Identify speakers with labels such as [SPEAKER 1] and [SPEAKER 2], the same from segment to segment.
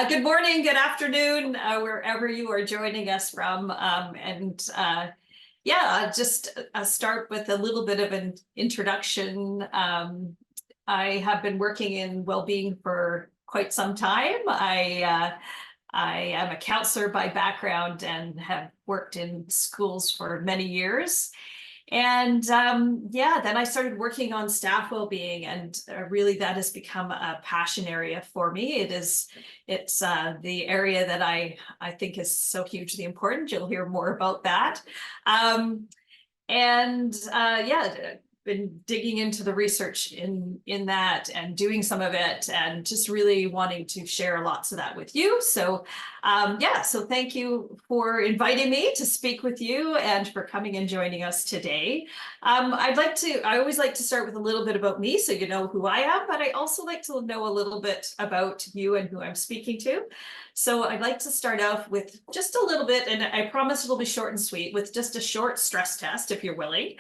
[SPEAKER 1] Good morning, good afternoon, wherever you are joining us from. Just start with a little bit of an introduction. I have been working in well-being for quite some time. I am a counselor by background and have worked in schools for many years. And then I started working on staff well-being, and really that has become a passion area for me. It's the area that I think is so hugely important. You'll hear more about that. Been digging into the research in that and doing some of it, and just really wanting to share lots of that with you. So so thank you for inviting me to speak with you and for coming and joining us today. I always like to start with a little bit about me so you know who I am, but I also like to know a little bit about you and who I'm speaking to. So I'd like to start off with just a little bit, and I promise it'll be short and sweet, with just a short stress test, if you're willing.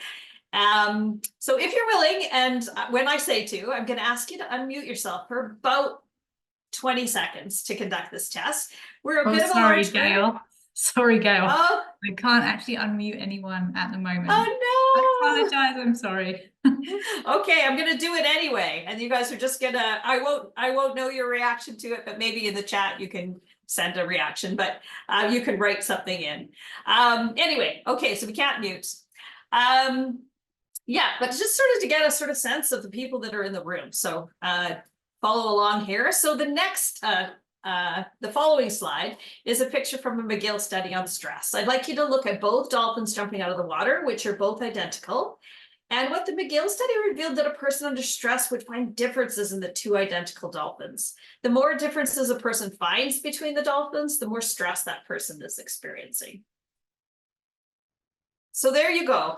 [SPEAKER 1] So if you're willing, and when I say to, I'm going to ask you to unmute yourself for about 20 seconds to conduct this test. We're a bit of a large
[SPEAKER 2] Gail. Sorry, Gail.
[SPEAKER 1] Oh,
[SPEAKER 2] I can't actually unmute anyone at the moment.
[SPEAKER 1] Oh
[SPEAKER 2] no! I apologize. I'm sorry.
[SPEAKER 1] Okay, I'm going to do it anyway, and you guys are just gonna. I won't know your reaction to it, but maybe in the chat you can send a reaction, but you can write something in. Anyway, okay, so we can't mute. But just sort of to get a sort of sense of the people that are in the room. So follow along here. So the next, the following slide is a picture from a McGill study on stress. I'd like you to look at both dolphins jumping out of the water, which are both identical. And what the McGill study revealed that a person under stress would find differences in the two identical dolphins. The more differences a person finds between the dolphins, the more stress that person is experiencing. So there you go.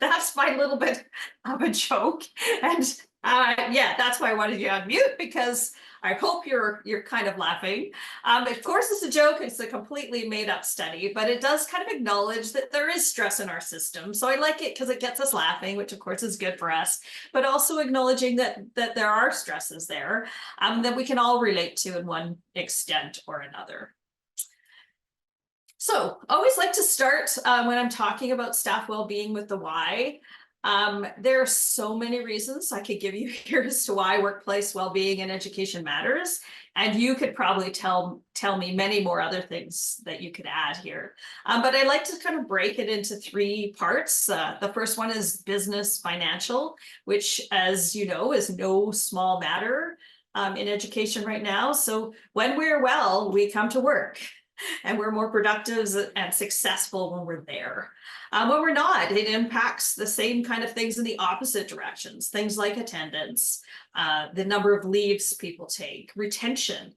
[SPEAKER 1] That's my little bit of a joke. And that's why I wanted you to unmute, because I hope you're kind of laughing. Of course, it's a joke. It's a completely made up study, but it does kind of acknowledge that there is stress in our system. So I like it because it gets us laughing, which of course is good for us, but also acknowledging that there are stresses there that we can all relate to in one extent or another. So I always like to start when I'm talking about staff well-being with the why. There are so many reasons I could give you here as to why workplace well-being and education matters. And you could probably tell me many more other things that you could add here. But I like to kind of break it into three parts. The first one is business financial, which, as you know, is no small matter in education right now. So when we're well, we come to work. And we're more productive and successful when we're there. When we're not, it impacts the same kind of things in the opposite directions. Things like attendance, the number of leaves people take, retention.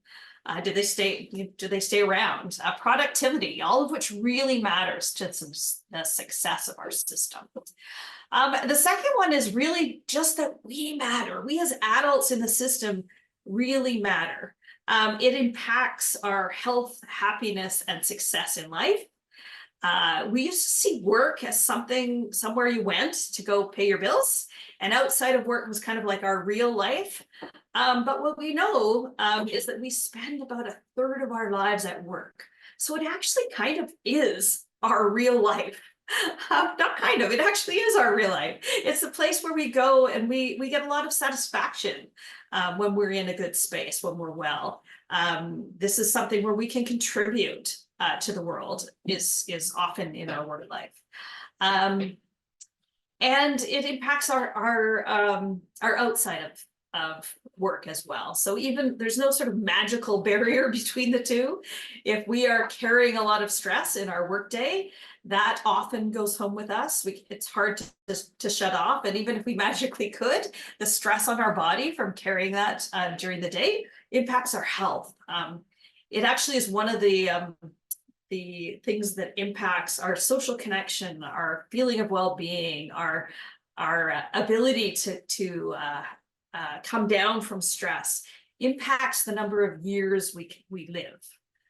[SPEAKER 1] Do they stay around? Productivity, all of which really matters to the success of our system. The second one is really just that we matter. We as adults in the system really matter. It impacts our health, happiness, and success in life. We used to see work as somewhere you went to go pay your bills, and outside of work was kind of like our real life. But what we know is that we spend about a third of our lives at work. So it actually kind of is our real life. Not kind of, it actually is our real life. It's the place where we go and we get a lot of satisfaction when we're in a good space, when we're well. This is something where we can contribute to the world, is often in our work life. And it impacts our outside of work as well. So even there's no sort of magical barrier between the two. If we are carrying a lot of stress in our workday, that often goes home with us. It's hard to shut off. And even if we magically could, the stress on our body from carrying that during the day impacts our health. It actually is one of the things that impacts our social connection, our feeling of well-being, our ability to come down from stress, impacts the number of years we live.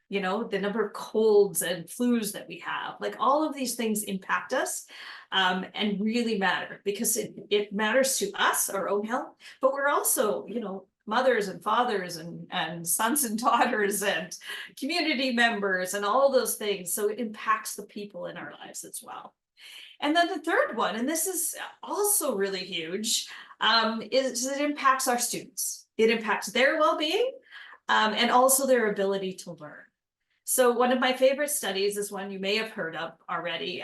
[SPEAKER 1] You know, the number of colds and flus that we have, like all of these things impact us and really matter, because it matters to us, our own health, but we're also, you know, mothers and fathers and sons and daughters and community members and all those things. So it impacts the people in our lives as well. And then the third one, and this is also really huge, is it impacts our students. It impacts their well-being and also their ability to learn. So one of my favorite studies is one you may have heard of already,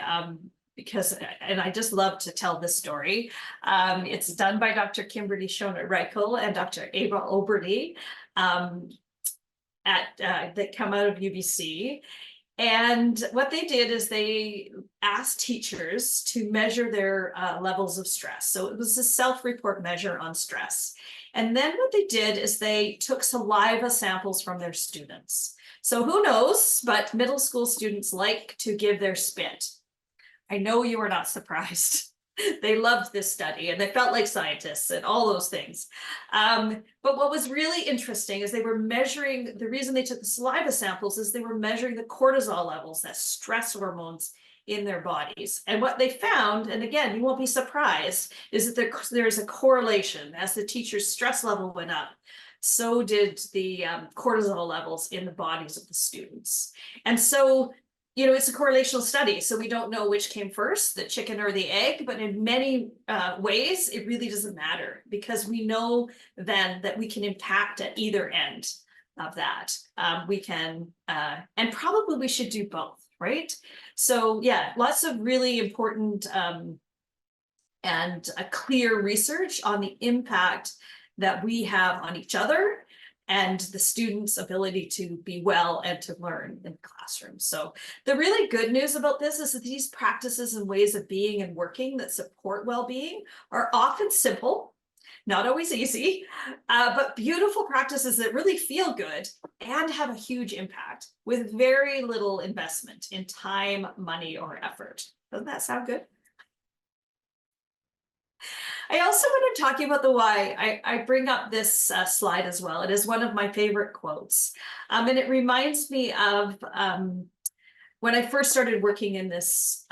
[SPEAKER 1] because, and I just love to tell this story. It's done by Dr. Kimberley Schoen and Dr. Ava O'Berney that come out of UBC. And what they did is they asked teachers to measure their levels of stress. So it was a self-report measure on stress. And then what they did is they took saliva samples from their students. So who knows, but middle school students like to give their spit. I know you are not surprised. They loved this study and they felt like scientists and all those things. But what was really interesting is they were measuring, the reason they took the saliva samples is they were measuring the cortisol levels, that stress hormones in their bodies. And what they found, and again, you won't be surprised, is that there's a correlation. As the teacher's stress level went up, so did the cortisol levels in the bodies of the students. And so, you know, it's a correlational study, so we don't know which came first, the chicken or the egg, but in many ways, it really doesn't matter because we know then that we can impact at either end of that. We can, and probably we should do both, right? So yeah, lots of really important and a clear research on the impact that we have on each other and the students' ability to be well and to learn in the classroom. So the really good news about this is that these practices and ways of being and working that support well-being are often simple, not always easy, but beautiful practices that really feel good and have a huge impact with very little investment in time, money, or effort. Doesn't that sound good? I also want to talk about the why. I bring up this slide as well. It is one of my favorite quotes. And it reminds me of when I first started working in this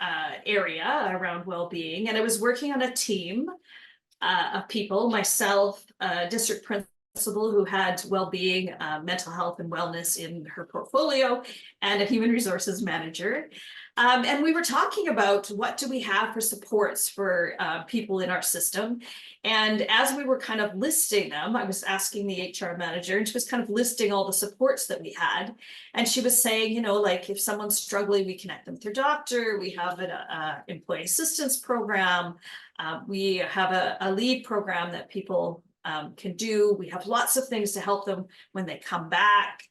[SPEAKER 1] area around well-being, and I was working on a team of people, myself, district principal who had well-being, mental health and wellness in her portfolio, and a human resources manager. And we were talking about what do we have for supports for people in our system. And as we were kind of listing them, I was asking the HR manager, and she was kind of listing all the supports that we had. And she was saying, you know, like if someone's struggling, we connect them with their doctor. We have an employee assistance program. We have a leave program that people can do. We have lots of things to help them when they come back.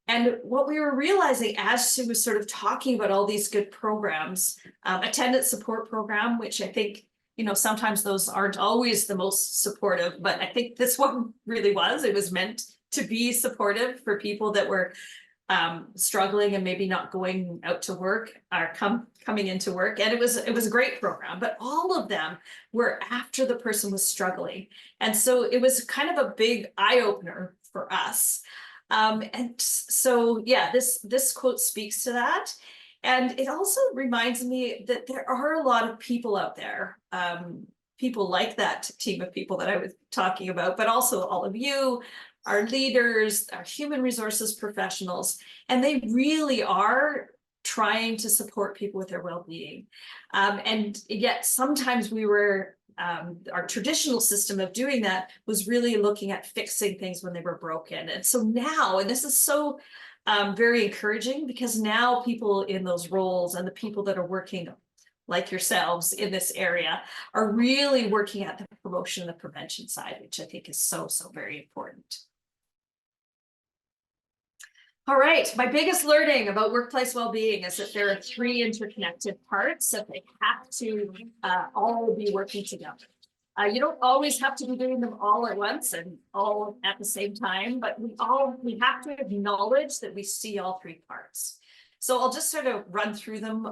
[SPEAKER 1] And what we were realizing as she was sort of talking about all these good programs, attendance support program, which I think, you know, sometimes those aren't always the most supportive, but I think this one really was. It was meant to be supportive for people that were struggling and maybe not going out to work or coming into work. And it was a great program, but all of them were after the person was struggling. And so it was kind of a big eye-opener for us. And so, yeah, this quote speaks to that. And it also reminds me that there are a lot of people out there, people like that team of people that I was talking about, but also all of you, our leaders, our human resources professionals, and they really are trying to support people with their well-being. And yet sometimes we were our traditional system of doing that was really looking at fixing things when they were broken. And so now, and this is so very encouraging because now people in those roles and the people that are working like yourselves in this area are really working at the promotion and the prevention side, which I think is so very important. All right, my biggest learning about workplace well-being is that there are 3 interconnected parts that they have to all be working together. You don't always have to be doing them all at once and all at the same time, but we have to acknowledge that we see all 3 parts. So I'll just sort of run through them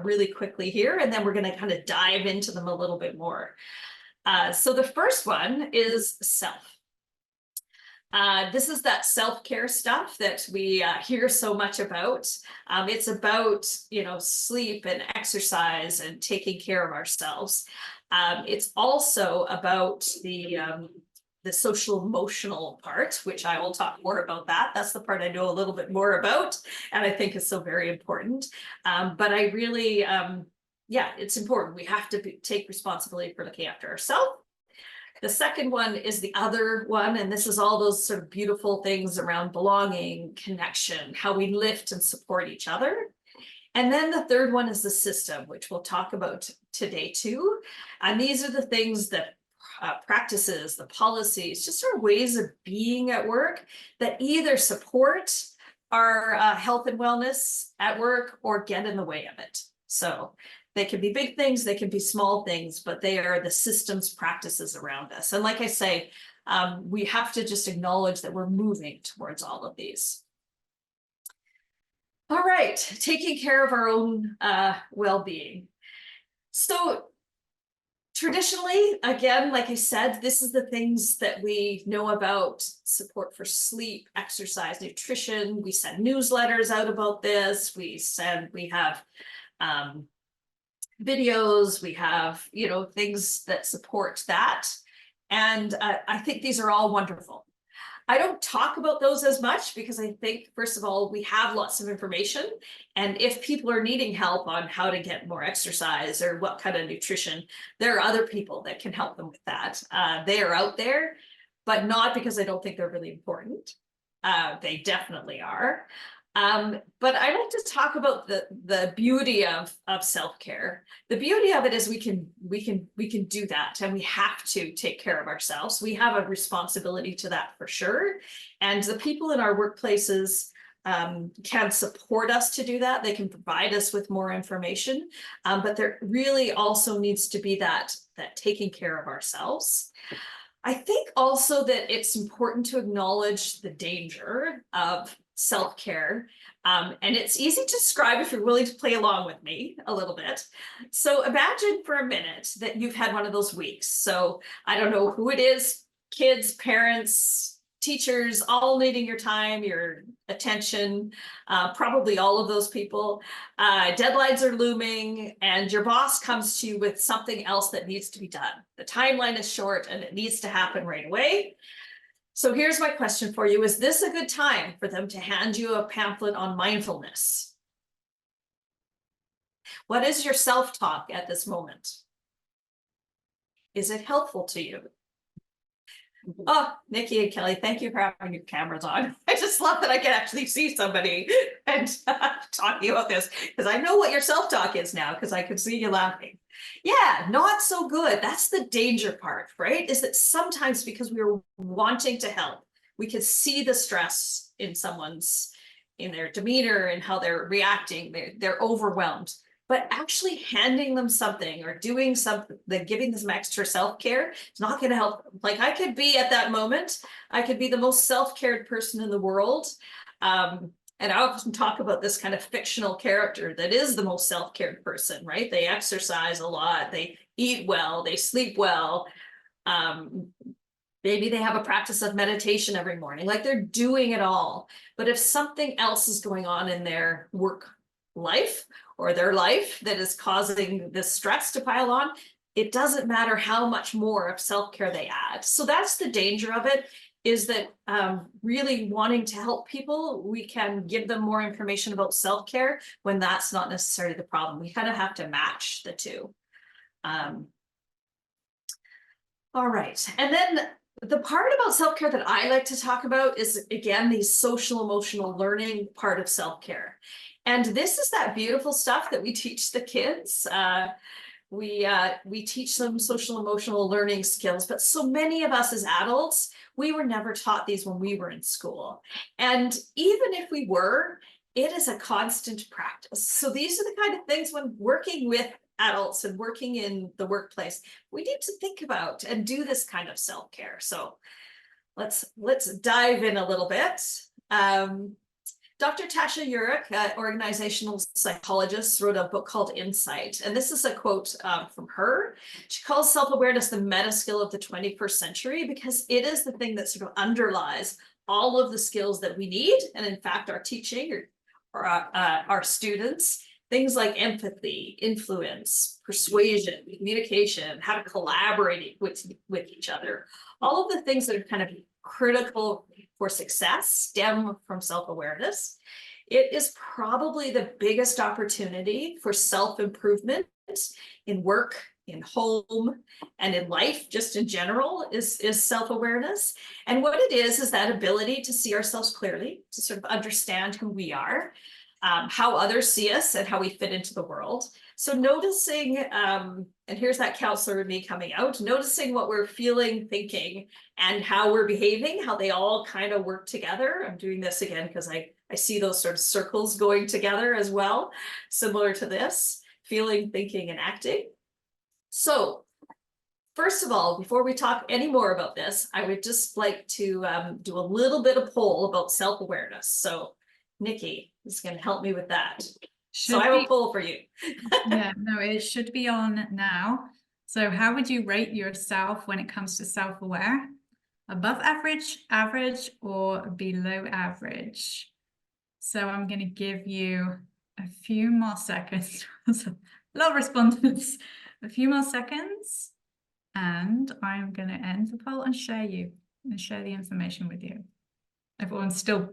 [SPEAKER 1] really quickly here, and then we're going to kind of dive into them a little bit more. So the first one is self. This is that self-care stuff that we hear so much about. It's about, you know, sleep and exercise and taking care of ourselves. It's also about the the social emotional part, which I will talk more about that. That's the part I know a little bit more about, and I think is so very important. But I really, yeah, it's important. We have to take responsibility for looking after ourselves. The second one is the other one, and this is all those sort of beautiful things around belonging, connection, how we lift and support each other. And then the third one is the system, which we'll talk about today too. And these are the things that practices, the policies, just our ways of being at work that either support our health and wellness at work or get in the way of it. So they can be big things, they can be small things, but they are the systems practices around us. And like I say, we have to just acknowledge that we're moving towards all of these. All right, taking care of our own well-being. So traditionally, again, like I said, this is the things that we know about: support for sleep, exercise, nutrition. We send newsletters out about this. We have videos, we have, you know, things that support that. And I think these are all wonderful. I don't talk about those as much because I think, first of all, we have lots of information. And if people are needing help on how to get more exercise or what kind of nutrition, there are other people that can help them with that. They are out there, but not because I don't think they're really important. They definitely are. But I like to talk about the beauty of self-care. The beauty of it is we can do that, and we have to take care of ourselves. We have a responsibility to that for sure. And the people in our workplaces can support us to do that. They can provide us with more information, but there really also needs to be that taking care of ourselves. I think also that it's important to acknowledge the danger of self-care. And it's easy to describe if you're willing to play along with me a little bit. So imagine for a minute that you've had one of those weeks. So I don't know who it is, kids, parents, teachers, all needing your time, your attention, probably all of those people. Deadlines are looming, and your boss comes to you with something else that needs to be done. The timeline is short and it needs to happen right away. So here's my question for you. Is this a good time for them to hand you a pamphlet on mindfulness? What is your self-talk at this moment? Is it helpful to you? Oh, Nikki and Kelly, thank you for having your cameras on. I just love that I can actually see somebody and talking about this, because I know what your self-talk is now, because I can see you laughing. Yeah, not so good. That's the danger part, right? Is that sometimes because we were wanting to help, we could see the stress in their demeanor and how they're reacting. They're overwhelmed. But actually handing them something or doing something, giving them some extra self-care, it's not going to help. Like, I could be at that moment, I could be the most self-cared person in the world. And I often talk about this kind of fictional character that is the most self-cared person, right? They exercise a lot, they eat well, they sleep well. Maybe they have a practice of meditation every morning, like they're doing it all. But if something else is going on in their work life or their life that is causing this stress to pile on, it doesn't matter how much more of self-care they add. So that's the danger of it, is that really wanting to help people, we can give them more information about self-care when that's not necessarily the problem. We kind of have to match the two. All right, and then the part about self-care that I like to talk about is, again, the social emotional learning part of self-care. And this is that beautiful stuff that we teach the kids. We teach them social emotional learning skills, but so many of us as adults, we were never taught these when we were in school. And even if we were, it is a constant practice. So these are the kind of things when working with adults and working in the workplace, we need to think about and do this kind of self-care. So let's dive in a little bit. Dr. Tasha Eurich, organizational psychologist, wrote a book called Insight. And this is a quote from her. She calls self-awareness the meta skill of the 21st century because it is the thing that sort of underlies all of the skills that we need. And in fact, our teaching or our students, things like empathy, influence, persuasion, communication, how to collaborate with each other. All of the things that are kind of critical for success stem from self-awareness. It is probably the biggest opportunity for self-improvement in work, in home, and in life, just in general, is self-awareness. And what it is that ability to see ourselves clearly, to sort of understand who we are, how others see us, and how we fit into the world. So noticing, and here's that counselor in me coming out, noticing what we're feeling, thinking, and how we're behaving, how they all kind of work together. I'm doing this again because I see those sort of circles going together as well, similar to this, feeling, thinking, and acting. So first of all, before we talk any more about this, I would just like to do a little bit of poll about self-awareness. So Nikki is going to help me with that. So I have a poll for you.
[SPEAKER 2] Yeah, no, it should be on now. So how would you rate yourself when it comes to self-aware? Above average, average, or below average? So I'm going to give you a few more seconds. A lot of respondents. A few more seconds. And I'm going to end the poll and share the information with you. Everyone's still...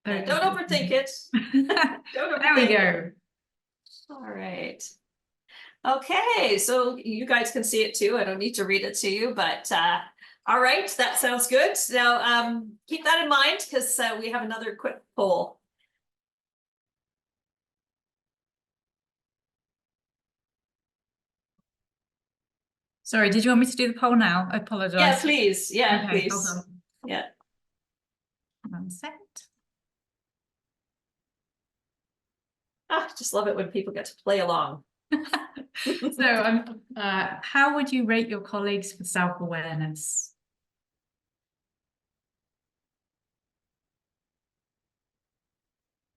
[SPEAKER 1] Don't overthink it. Don't overthink.
[SPEAKER 2] There we go.
[SPEAKER 1] All right. Okay, so you guys can see it too. I don't need to read it to you, but all right, that sounds good. Now, keep that in mind because we have another quick poll.
[SPEAKER 2] Sorry, did you want me to do the poll now? I apologize.
[SPEAKER 1] Yeah, please. Yeah,
[SPEAKER 2] okay,
[SPEAKER 1] please.
[SPEAKER 2] Hold on.
[SPEAKER 1] Yeah.
[SPEAKER 2] 1 second.
[SPEAKER 1] Just love it when people get to play along.
[SPEAKER 2] So, how would you rate your colleagues for self-awareness?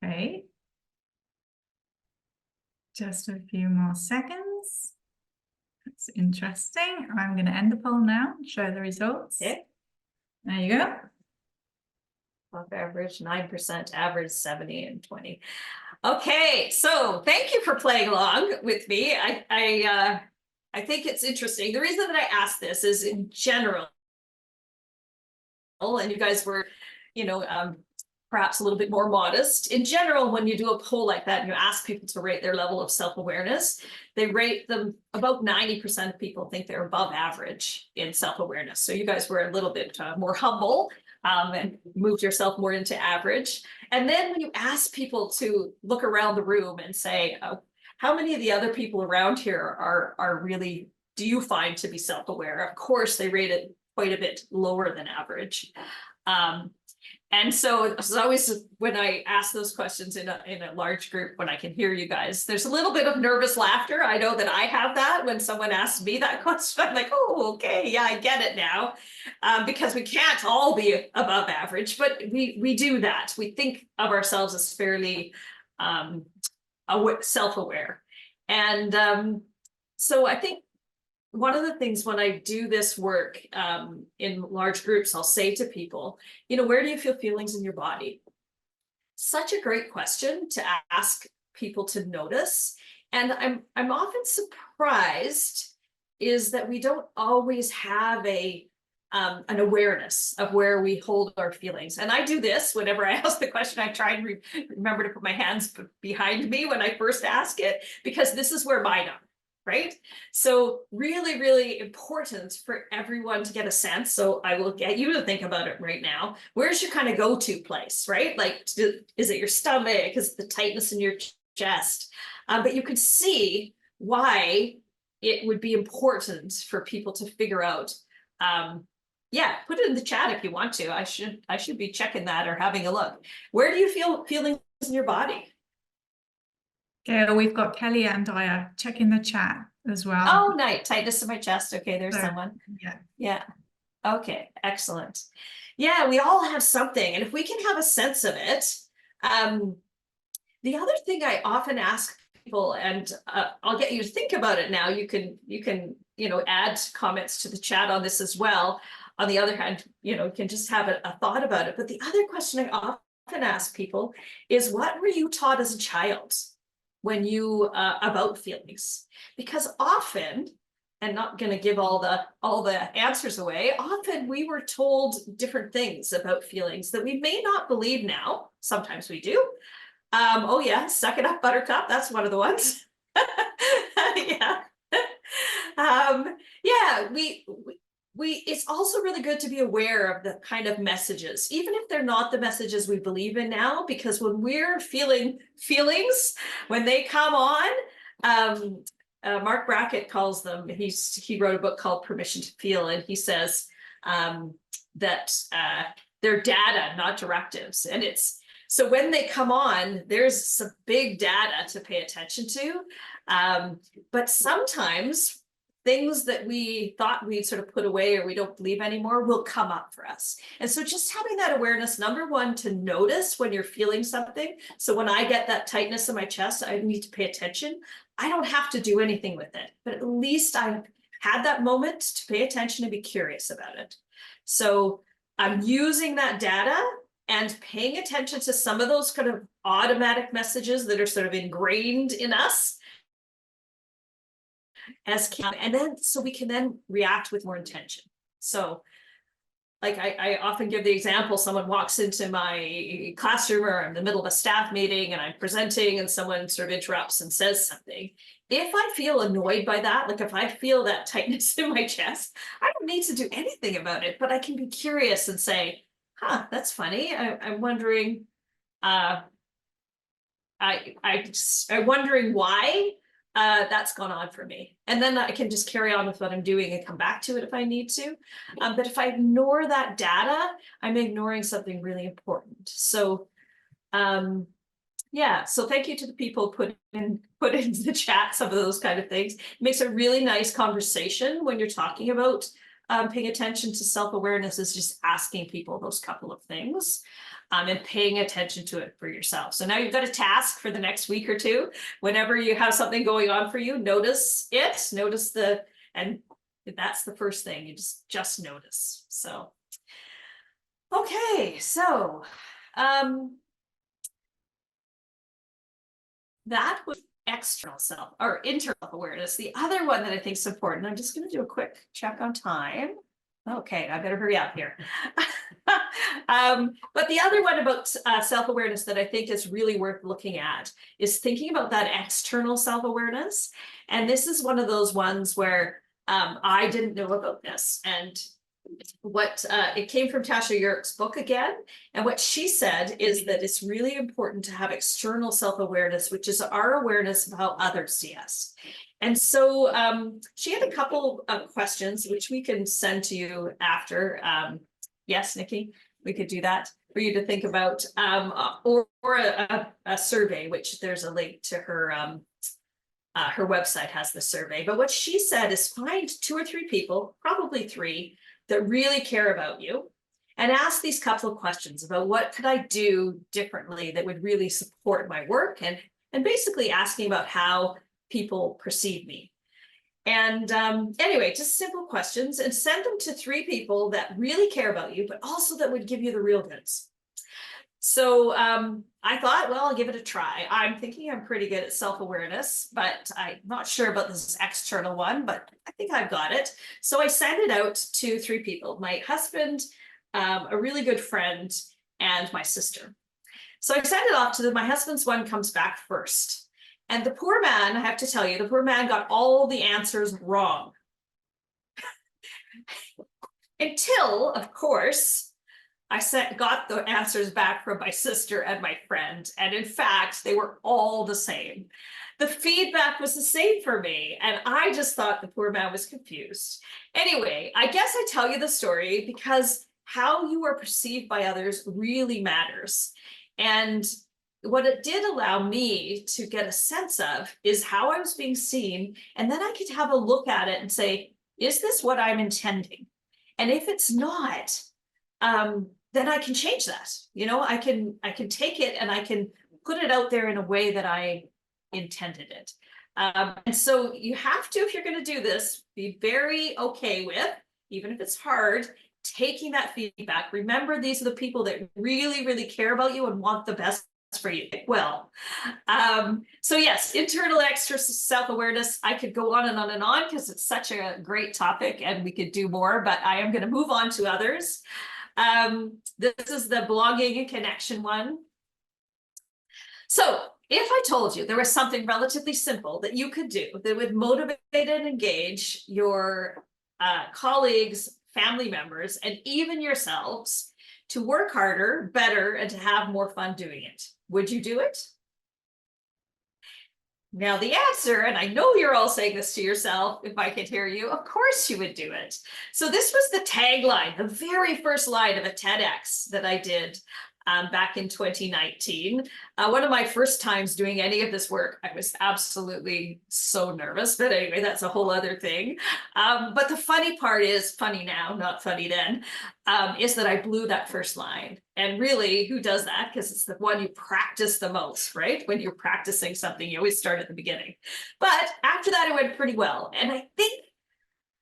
[SPEAKER 2] Okay. Just a few more seconds. That's interesting. I'm going to end the poll now and show the results.
[SPEAKER 1] Okay.
[SPEAKER 2] There you go.
[SPEAKER 1] Above average, 9%, average 70 and 20. Okay, so thank you for playing along with me. I think it's interesting. The reason that I asked this is in general, and you guys were, perhaps a little bit more modest. In general, when you do a poll like that and you ask people to rate their level of self-awareness, they rate them, about 90% of people think they're above average in self-awareness. So you guys were a little bit more humble and moved yourself more into average. And then when you ask people to look around the room and say, how many of the other people around here are really, do you find to be self-aware? Of course, they rate it quite a bit lower than average. And so it's always when I ask those questions in a large group, when I can hear you guys, there's a little bit of nervous laughter. I know that I have that when someone asks me that question. I'm like, oh, okay, yeah, I get it now. Because we can't all be above average, but we do that. We think of ourselves as fairly self-aware. And so I think one of the things when I do this work in large groups, I'll say to people, where do you feel feelings in your body? Such a great question to ask people to notice. And I'm often surprised is that we don't always have an awareness of where we hold our feelings. And I do this whenever I ask the question, I try and remember to put my hands behind me when I first ask it, because this is where mine are. Right? So really, really important for everyone to get a sense. So I will get you to think about it right now. Where's your kind of go-to place, right? Like, is it your stomach? Is it the tightness in your chest? But you could see why it would be important for people to figure out. Yeah, put it in the chat if you want to. I should be checking that or having a look. Where do you feel feelings in your body?
[SPEAKER 2] Gail, we've got Kelly and I checking the chat as well.
[SPEAKER 1] Oh, nice. Tightness in my chest. Okay, there's someone.
[SPEAKER 2] Yeah.
[SPEAKER 1] Yeah. Okay, excellent. Yeah, we all have something. And if we can have a sense of it, the other thing I often ask people, and I'll get you to think about it now. You can add comments to the chat on this as well. On the other hand, you can just have a thought about it. But the other question I often ask people is, what were you taught as a child? when you about feelings, because often, and not going to give all the answers away, often we were told different things about feelings that we may not believe now. Sometimes we do. Oh yeah, suck it up, buttercup. That's one of the ones. Yeah. Yeah, it's also really good to be aware of the kind of messages, even if they're not the messages we believe in now, because when we're feeling feelings, when they come on, Mark Brackett calls them, he wrote a book called Permission to Feel, and he says that they're data, not directives. And so when they come on, there's some big data to pay attention to. But sometimes things that we thought we'd sort of put away or we don't believe anymore will come up for us. And so just having that awareness, number one, to notice when you're feeling something. So when I get that tightness in my chest, I need to pay attention. I don't have to do anything with it, but at least I've had that moment to pay attention and be curious about it. So I'm using that data and paying attention to some of those kind of automatic messages that are sort of ingrained in us and then so we can then react with more intention. So like I often give the example, someone walks into my classroom or I'm in the middle of a staff meeting and I'm presenting and someone sort of interrupts and says something. If I feel annoyed by that, like if I feel that tightness in my chest, I don't need to do anything about it, but I can be curious and say, huh, that's funny. I'm wondering, I'm wondering why that's gone on for me. And then I can just carry on with what I'm doing and come back to it if I need to. But if I ignore that data, I'm ignoring something really important. So yeah, so thank you to the people put in the chat some of those kind of things. It makes a really nice conversation when you're talking about paying attention to self-awareness, is just asking people those couple of things. And paying attention to it for yourself. So now you've got a task for the next week or two. Whenever you have something going on for you, notice it, and that's the first thing, you just notice. So, okay, so that was external self or internal awareness. The other one that I think is important, I'm just going to do a quick check on time. Okay, I better hurry up here. But the other one about self-awareness that I think is really worth looking at is thinking about that external self-awareness. And this is one of those ones where I didn't know about this. And it came from Tasha Yerk's book again. And what she said is that it's really important to have external self-awareness, which is our awareness of how others see us. And so she had a couple of questions, which we can send to you after. Yes, Nikki, we could do that for you to think about, or a survey, which there's a link to her website has the survey. But what she said is find 2 or 3 people, probably 3, that really care about you, and ask these couple of questions about what could I do differently that would really support my work, and basically asking about how people perceive me. And anyway, just simple questions, and send them to 3 people that really care about you, but also that would give you the real goods. So I thought, well, I'll give it a try. I'm thinking I'm pretty good at self-awareness, but I'm not sure about this external one, but I think I've got it. So I sent it out to 3 people, my husband, a really good friend, and my sister. So I sent it off to them. My husband's one comes back first. And the poor man, I have to tell you, the poor man got all the answers wrong. Until, of course, I got the answers back from my sister and my friend. And in fact, they were all the same. The feedback was the same for me. And I just thought the poor man was confused. Anyway, I guess I tell you the story because how you are perceived by others really matters. And what it did allow me to get a sense of is how I was being seen. And then I could have a look at it and say, is this what I'm intending? And if it's not, then I can change that. You know, I can take it and I can put it out there in a way that I intended it. And so you have to, if you're going to do this, be very okay with, even if it's hard, taking that feedback. Remember, these are the people that really, really care about you and want the best for you. Well, so yes, internal extra self-awareness. I could go on and on and on because it's such a great topic and we could do more, but I am going to move on to others. This is the belonging and connection one. So if I told you there was something relatively simple that you could do that would motivate and engage your colleagues, family members, and even yourselves to work harder, better, and to have more fun doing it, would you do it? Now the answer, and I know you're all saying this to yourself, if I could hear you, of course you would do it. So this was the tagline, the very first line of a TEDx that I did back in 2019. One of my first times doing any of this work, I was absolutely so nervous, but anyway, that's a whole other thing. But the funny part is, funny now, not funny then, is that I blew that first line. And really, who does that? Because it's the one you practice the most, right? When you're practicing something, you always start at the beginning. But after that, it went pretty well. And I think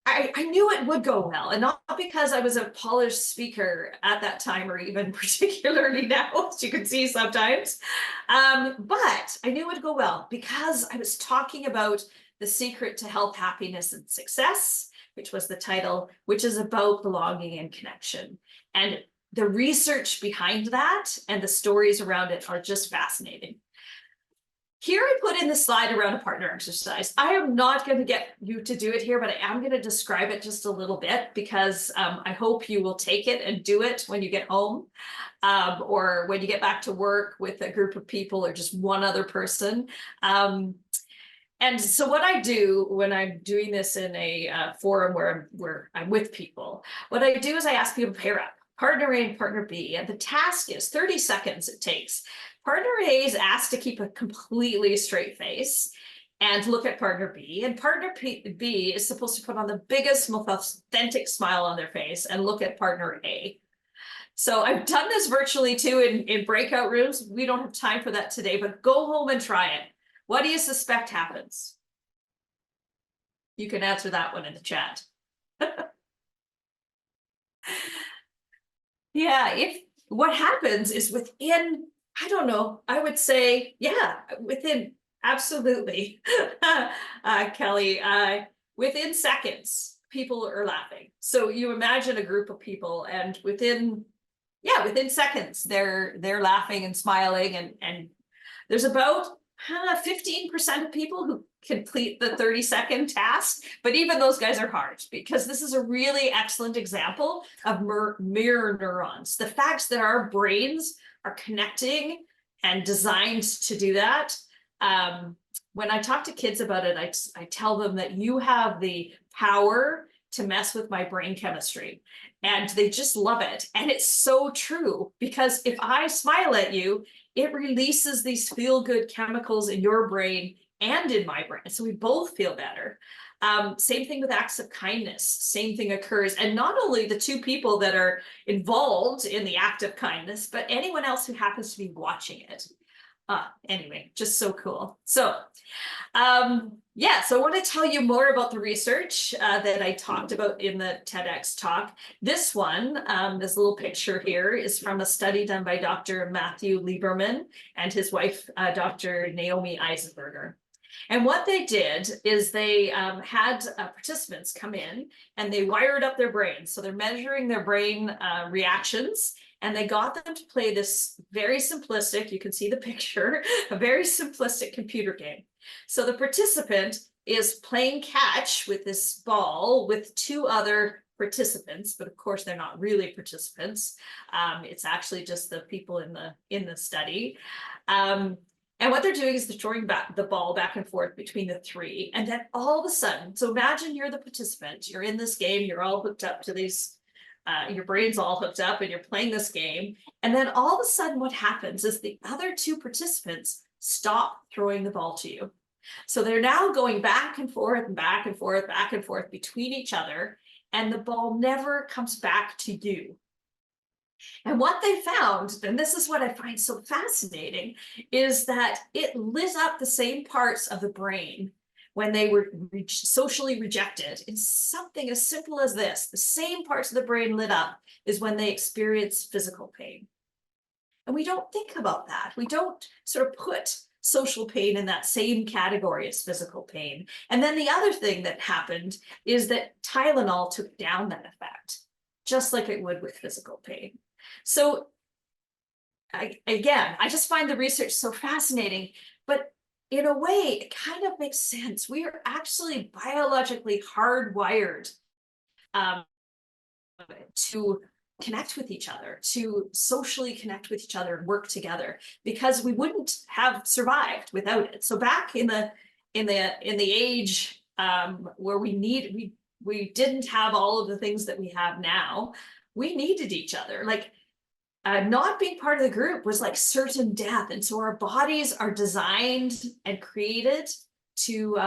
[SPEAKER 1] I knew it would go well, and not because I was a polished speaker at that time, or even particularly now, as you can see sometimes. But I knew it would go well because I was talking about the secret to health, happiness, and success, which was the title, which is about belonging and connection. And the research behind that and the stories around it are just fascinating. Here I put in the slide around a partner exercise. I am not going to get you to do it here, but I am going to describe it just a little bit because I hope you will take it and do it when you get home or when you get back to work with a group of people or just one other person. And so what I do when I'm doing this in a forum where I'm with people, what I do is I ask people to pair up, partner A and partner B, and the task is 30 seconds it takes. Partner A is asked to keep a completely straight face and look at partner B, and partner B is supposed to put on the biggest, most authentic smile on their face and look at partner A. So I've done this virtually too in breakout rooms. We don't have time for that today, but go home and try it. What do you suspect happens? You can answer that one in the chat. Yeah, if what happens is within, I don't know, I would say, yeah, within, absolutely, Kelly, within seconds, people are laughing. So you imagine a group of people and within seconds, they're laughing and smiling and there's about 15% of people who complete the 30-second task, but even those guys are hard because this is a really excellent example of mirror neurons. The fact that our brains are connecting and designed to do that. When I talk to kids about it, I tell them that you have the power to mess with my brain chemistry, and they just love it. And it's so true because if I smile at you, it releases these feel-good chemicals in your brain and in my brain. So we both feel better. Same thing with acts of kindness. Same thing occurs. And not only the two people that are involved in the act of kindness, but anyone else who happens to be watching it. Anyway, just so cool. So yeah, so I want to tell you more about the research that I talked about in the TEDx talk. This one, this little picture here is from a study done by Dr. Matthew Lieberman and his wife, Dr. Naomi Eisenberger. And what they did is they had participants come in and they wired up their brains. So they're measuring their brain reactions, and they got them to play this very simplistic, you can see the picture, a very simplistic computer game. So the participant is playing catch with this ball with two other participants, but of course they're not really participants. It's actually just the people in the study. And what they're doing is they're throwing back the ball back and forth between the three. And then all of a sudden, so imagine you're the participant, you're in this game, you're all hooked up to these, your brain's all hooked up and you're playing this game. And then all of a sudden what happens is the other two participants stop throwing the ball to you. So they're now going back and forth and back and forth, back and forth between each other, and the ball never comes back to you. And what they found, and this is what I find so fascinating, is that it lit up the same parts of the brain when they were socially rejected. It's something as simple as this. The same parts of the brain lit up is when they experience physical pain. And we don't think about that. We don't sort of put social pain in that same category as physical pain. And then the other thing that happened is that Tylenol took down that effect, just like it would with physical pain. So again, I just find the research so fascinating, but in a way, it kind of makes sense. We are actually biologically hardwired to connect with each other, to socially connect with each other and work together, because we wouldn't have survived without it. So back in the age where we didn't have all of the things that we have now, we needed each other. Like not being part of the group was like certain death, and so our bodies are designed and created to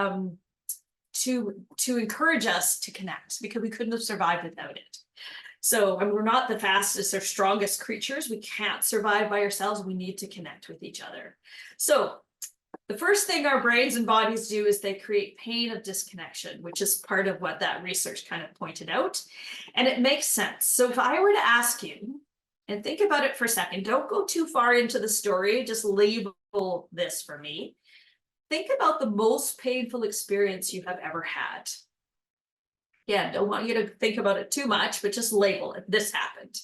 [SPEAKER 1] encourage us to connect, because we couldn't have survived without it. So we're not the fastest or strongest creatures. We can't survive by ourselves. We need to connect with each other. So the first thing our brains and bodies do is they create pain of disconnection, which is part of what that research kind of pointed out. And it makes sense. So if I were to ask you, and think about it for a second, don't go too far into the story, just label this for me. Think about the most painful experience you have ever had. Yeah, don't want you to think about it too much, but just label it. This happened.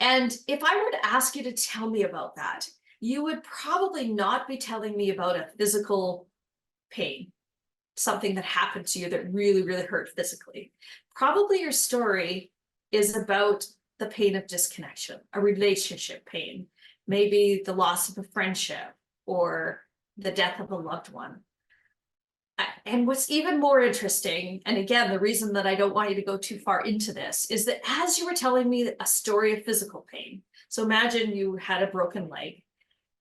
[SPEAKER 1] And if I were to ask you to tell me about that, you would probably not be telling me about a physical pain, something that happened to you that really, really hurt physically. Probably your story is about the pain of disconnection, a relationship pain, maybe the loss of a friendship or the death of a loved one. And what's even more interesting, and again, the reason that I don't want you to go too far into this, is that as you were telling me a story of physical pain, so imagine you had a broken leg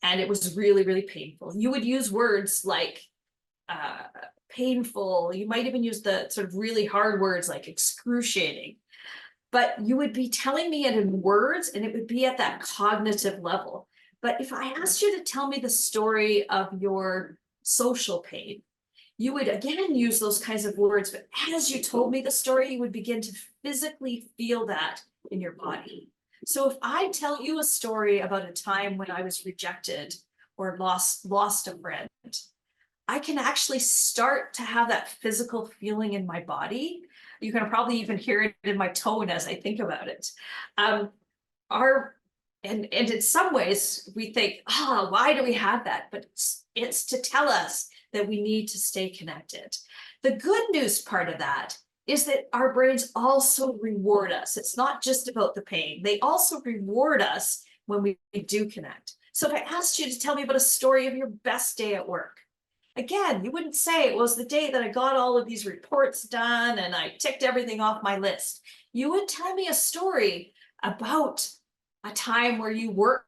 [SPEAKER 1] and it was really, really painful. You would use words like painful. You might even use the sort of really hard words like excruciating. But you would be telling me it in words, and it would be at that cognitive level. But if I asked you to tell me the story of your social pain, you would again use those kinds of words, but as you told me the story, you would begin to physically feel that in your body. So if I tell you a story about a time when I was rejected or lost a friend, I can actually start to have that physical feeling in my body. You can probably even hear it in my tone as I think about it. And in some ways we think, why do we have that? But it's to tell us that we need to stay connected. The good news part of that is that our brains also reward us. It's not just about the pain. They also reward us when we do connect. So if I asked you to tell me about a story of your best day at work, again, you wouldn't say it was the day that I got all of these reports done and I ticked everything off my list. You would tell me a story about a time where you worked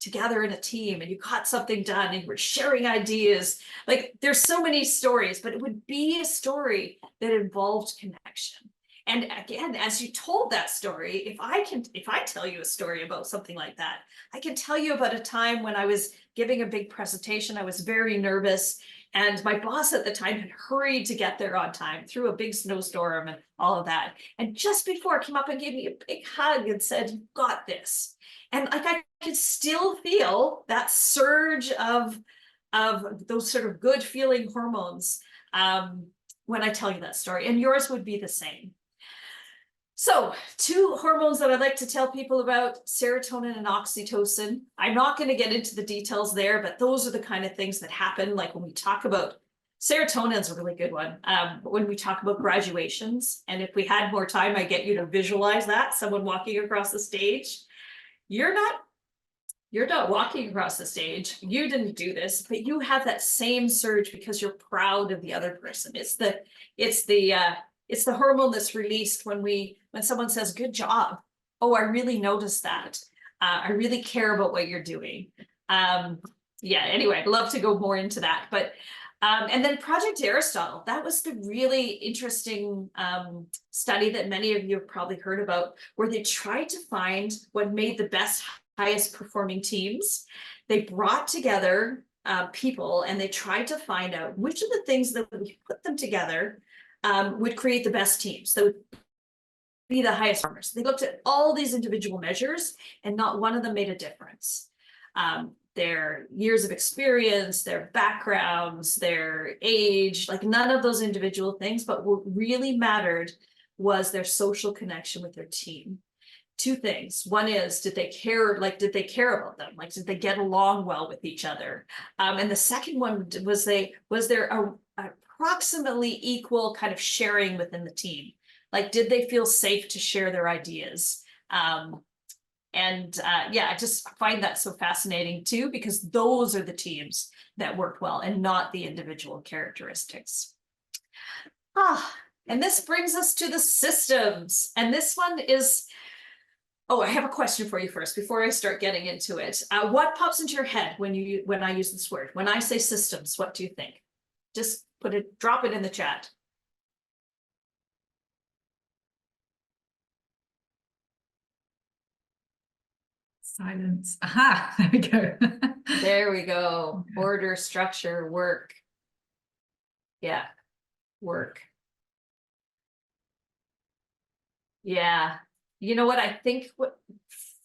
[SPEAKER 1] together in a team and you got something done and you were sharing ideas. Like there's so many stories, but it would be a story that involved connection. And again, as you told that story, if I tell you a story about something like that, I can tell you about a time when I was giving a big presentation. I was very nervous, and my boss at the time had hurried to get there on time through a big snowstorm and all of that. And just before, came up and gave me a big hug and said, "You got this." And like I could still feel that surge of those sort of good feeling hormones when I tell you that story. And yours would be the same. So 2 hormones that I'd like to tell people about, serotonin and oxytocin. I'm not going to get into the details there, but those are the kind of things that happen. Like when we talk about serotonin is a really good one. But when we talk about graduations, and if we had more time, I get you to visualize that, someone walking across the stage. You're not walking across the stage. You didn't do this, but you have that same surge because you're proud of the other person. It's the hormone that's released when someone says, "Good job. Oh, I really noticed that. I really care about what you're doing." Yeah, anyway, I'd love to go more into that. But and then Project Aristotle, that was the really interesting study that many of you have probably heard about, where they tried to find what made the best, highest performing teams. They brought together people and they tried to find out which of the things that we put them together would create the best teams. So be the highest performers. They looked at all these individual measures and not one of them made a difference. Their years of experience, their backgrounds, their age, like none of those individual things, but what really mattered was their social connection with their team. Two things. One is, did they care about them? Like, did they get along well with each other? And the second one was there a approximately equal kind of sharing within the team? Like, did they feel safe to share their ideas? Yeah, I just find that so fascinating too, because those are the teams that work well and not the individual characteristics. And this brings us to the systems. And this one is, oh, I have a question for you first before I start getting into it. What pops into your head when I use this word? When I say systems, what do you think? Just drop it in the chat.
[SPEAKER 2] Silence. Aha, there we go.
[SPEAKER 1] There we go. Order, structure, work. Yeah, work. Yeah. You know what? I think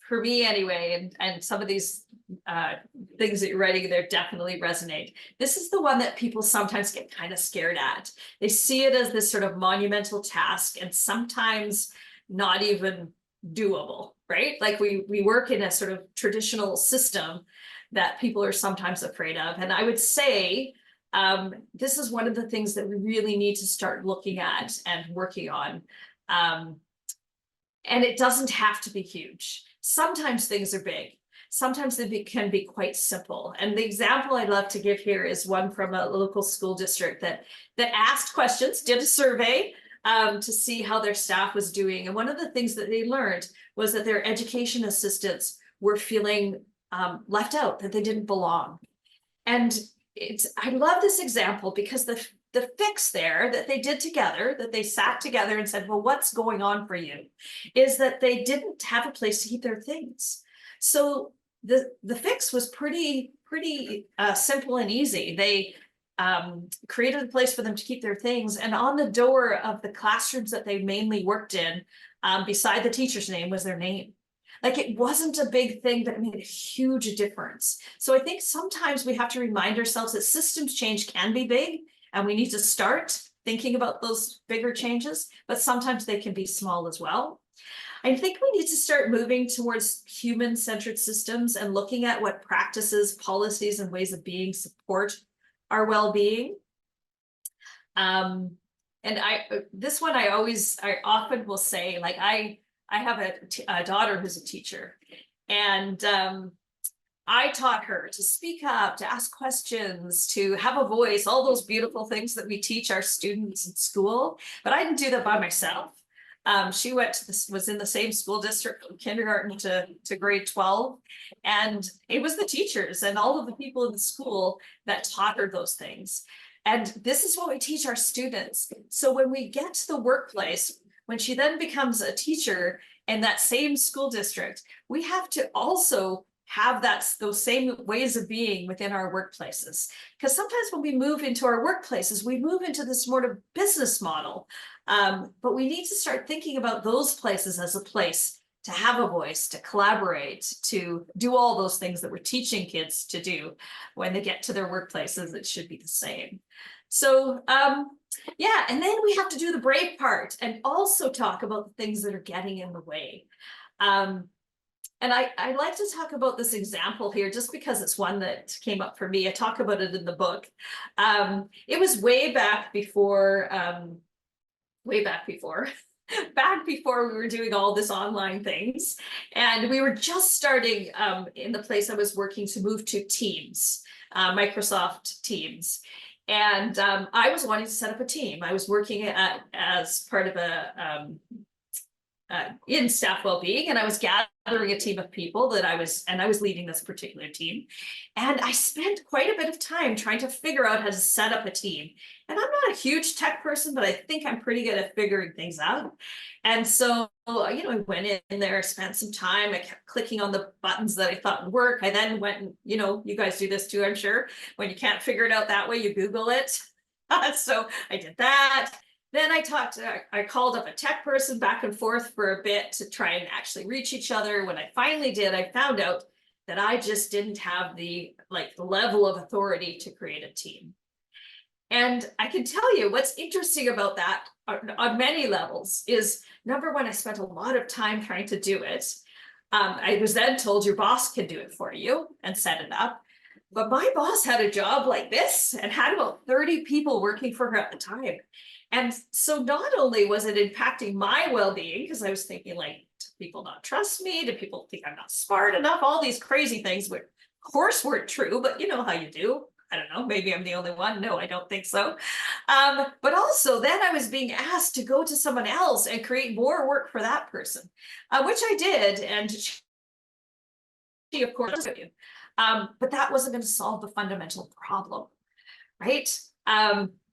[SPEAKER 1] for me anyway, and some of these things that you're writing there definitely resonate. This is the one that people sometimes get kind of scared at. They see it as this sort of monumental task and sometimes not even doable, right? Like we work in a sort of traditional system that people are sometimes afraid of. And I would say this is one of the things that we really need to start looking at and working on. And it doesn't have to be huge. Sometimes things are big. Sometimes they can be quite simple. And the example I'd love to give here is one from a local school district that asked questions, did a survey to see how their staff was doing. And one of the things that they learned was that their education assistants were feeling left out, that they didn't belong. And I love this example because the fix there that they did together, that they sat together and said, well, what's going on for you, is that they didn't have a place to keep their things. So the fix was pretty simple and easy. They created a place for them to keep their things. And on the door of the classrooms that they mainly worked in, beside the teacher's name was their name. Like, it wasn't a big thing, but it made a huge difference. So I think sometimes we have to remind ourselves that systems change can be big, and we need to start thinking about those bigger changes, but sometimes they can be small as well. I think we need to start moving towards human-centered systems and looking at what practices, policies, and ways of being support our well-being. This one I often will say, like, I have a daughter who's a teacher, and I taught her to speak up, to ask questions, to have a voice, all those beautiful things that we teach our students in school. But I didn't do that by myself. She was in the same school district from kindergarten to grade 12. And it was the teachers and all of the people in the school that taught her those things. And this is what we teach our students. So when we get to the workplace, when she then becomes a teacher in that same school district, we have to also have those same ways of being within our workplaces. Because sometimes when we move into our workplaces, we move into this sort of business model. But we need to start thinking about those places as a place to have a voice, to collaborate, to do all those things that we're teaching kids to do. When they get to their workplaces, it should be the same. So yeah, and then we have to do the brave part and also talk about the things that are getting in the way. And I like to talk about this example here just because it's one that came up for me. I talk about it in the book. It was back before we were doing all this online things. And we were just starting in the place I was working to move to Teams, Microsoft Teams. And I was wanting to set up a team. I was working as part of in staff well-being, and I was gathering a team of people that I was leading this particular team. And I spent quite a bit of time trying to figure out how to set up a team. And I'm not a huge tech person, but I think I'm pretty good at figuring things out. And so, I went in there, spent some time. I kept clicking on the buttons that I thought would work. I then went and, you guys do this too, I'm sure. When you can't figure it out that way, you Google it. So I did that. Then I called up a tech person back and forth for a bit to try and actually reach each other. When I finally did, I found out that I just didn't have the level of authority to create a team. And I can tell you what's interesting about that on many levels is, number one, I spent a lot of time trying to do it. I was then told your boss can do it for you and set it up. But my boss had a job like this and had about 30 people working for her at the time. And so not only was it impacting my well-being, because I was thinking, like, do people not trust me? Do people think I'm not smart enough? All these crazy things, which of course weren't true, but you know how you do. I don't know, maybe I'm the only one. No, I don't think so. But also then I was being asked to go to someone else and create more work for that person, which I did. And she, of course, but that wasn't going to solve the fundamental problem, right?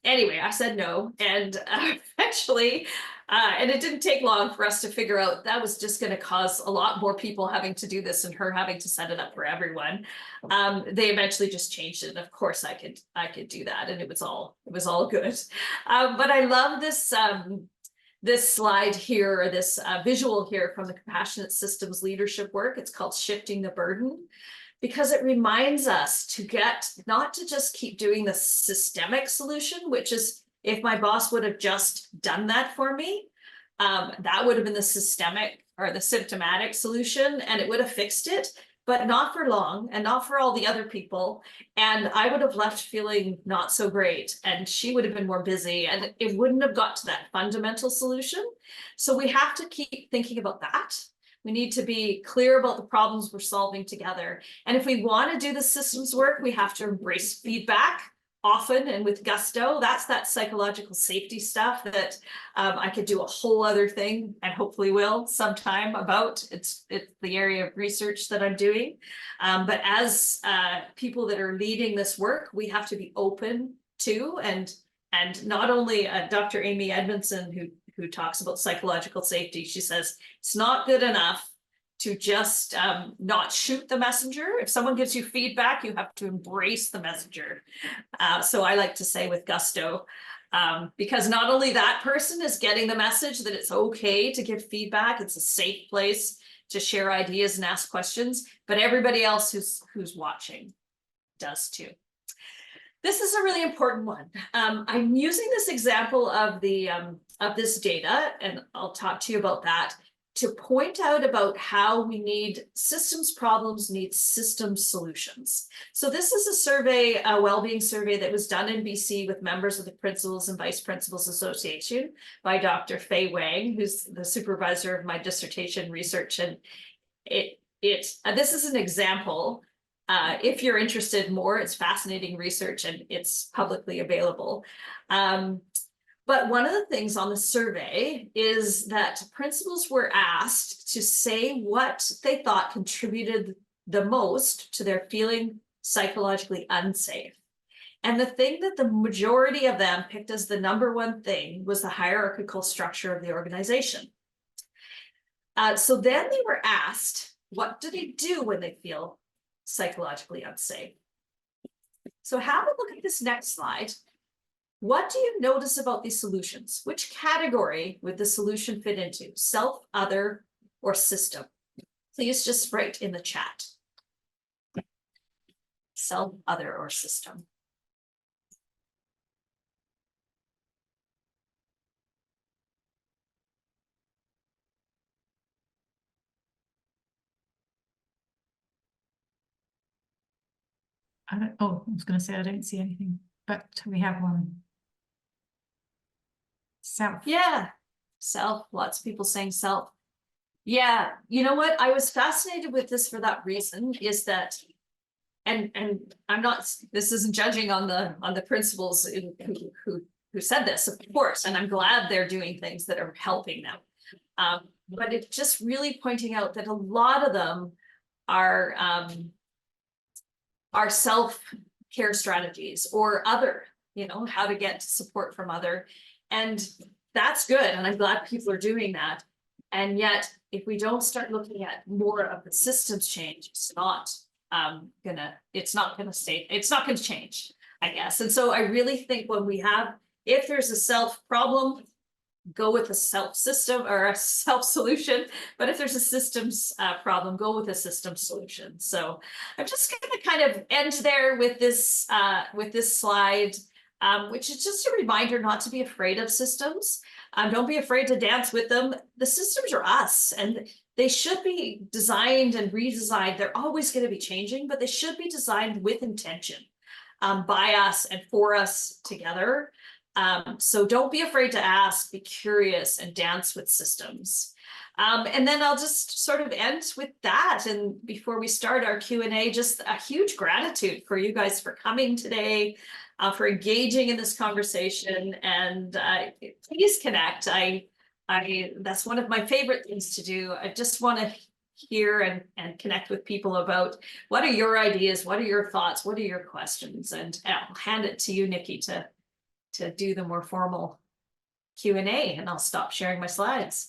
[SPEAKER 1] Anyway, I said no, and eventually, and it didn't take long for us to figure out that was just going to cause a lot more people having to do this and her having to set it up for everyone. They eventually just changed it, and of course I could do that, and it was all good. But I love this this slide here, or this visual here from the Compassionate Systems leadership work. It's called Shifting the Burden, because it reminds us to not to just keep doing the systemic solution, which is, if my boss would have just done that for me, that would have been the systemic or the symptomatic solution, and it would have fixed it, but not for long and not for all the other people. And I would have left feeling not so great, and she would have been more busy, and it wouldn't have got to that fundamental solution. So we have to keep thinking about that. We need to be clear about the problems we're solving together. And if we want to do the systems work, we have to embrace feedback often and with gusto. That's that psychological safety stuff that I could do a whole other thing, and hopefully will sometime, about. It's the area of research that I'm doing. But as people that are leading this work, we have to be open to, and not only Dr. Amy Edmondson, who talks about psychological safety, she says it's not good enough to just not shoot the messenger. If someone gives you feedback, you have to embrace the messenger. So I like to say with gusto, because not only that person is getting the message that it's okay to give feedback, it's a safe place to share ideas and ask questions, but everybody else who's watching does too. This is a really important one. I'm using this example of this data, and I'll talk to you about that, to point out about how we need systems problems, need system solutions. So this is a survey, a well-being survey that was done in BC with members of the Principals and Vice Principals Association by Dr. Fei Wang, who's the supervisor of my dissertation research. And this is an example. If you're interested more, it's fascinating research and it's publicly available. But one of the things on the survey is that principals were asked to say what they thought contributed the most to their feeling psychologically unsafe. And the thing that the majority of them picked as the number one thing was the hierarchical structure of the organization. So then they were asked, what do they do when they feel psychologically unsafe? So have a look at this next slide. What do you notice about these solutions? Which category would the solution fit into? Self, other, or system? Please just write in the chat. Self, other, or system.
[SPEAKER 2] I was going to say I don't see anything, but we have one. Self.
[SPEAKER 1] Yeah, self. Lots of people saying self. Yeah, you know what? I was fascinated with this for that reason, is that, and I'm not, this isn't judging on the principals who said this, of course, and I'm glad they're doing things that are helping them. But it's just really pointing out that a lot of them are self-care strategies or other, how to get support from other. And that's good. And I'm glad people are doing that. And yet, if we don't start looking at more of the systems change, it's not gonna change, I guess. And so I really think if there's a self problem, go with a self system or a self solution. But if there's a systems problem, go with a system solution. So I'm just going to kind of end there with this slide, which is just a reminder not to be afraid of systems. Don't be afraid to dance with them. The systems are us, and they should be designed and redesigned. They're always going to be changing, but they should be designed with intention, by us and for us together. So don't be afraid to ask, be curious, and dance with systems. And then I'll just sort of end with that. And before we start our Q&A, just a huge gratitude for you guys for coming today, for engaging in this conversation, and please connect. That's one of my favorite things to do. I just want to hear and connect with people about what are your ideas, what are your thoughts, what are your questions, and I'll hand it to you, Nikki, to do the more formal Q&A, and I'll stop sharing my slides.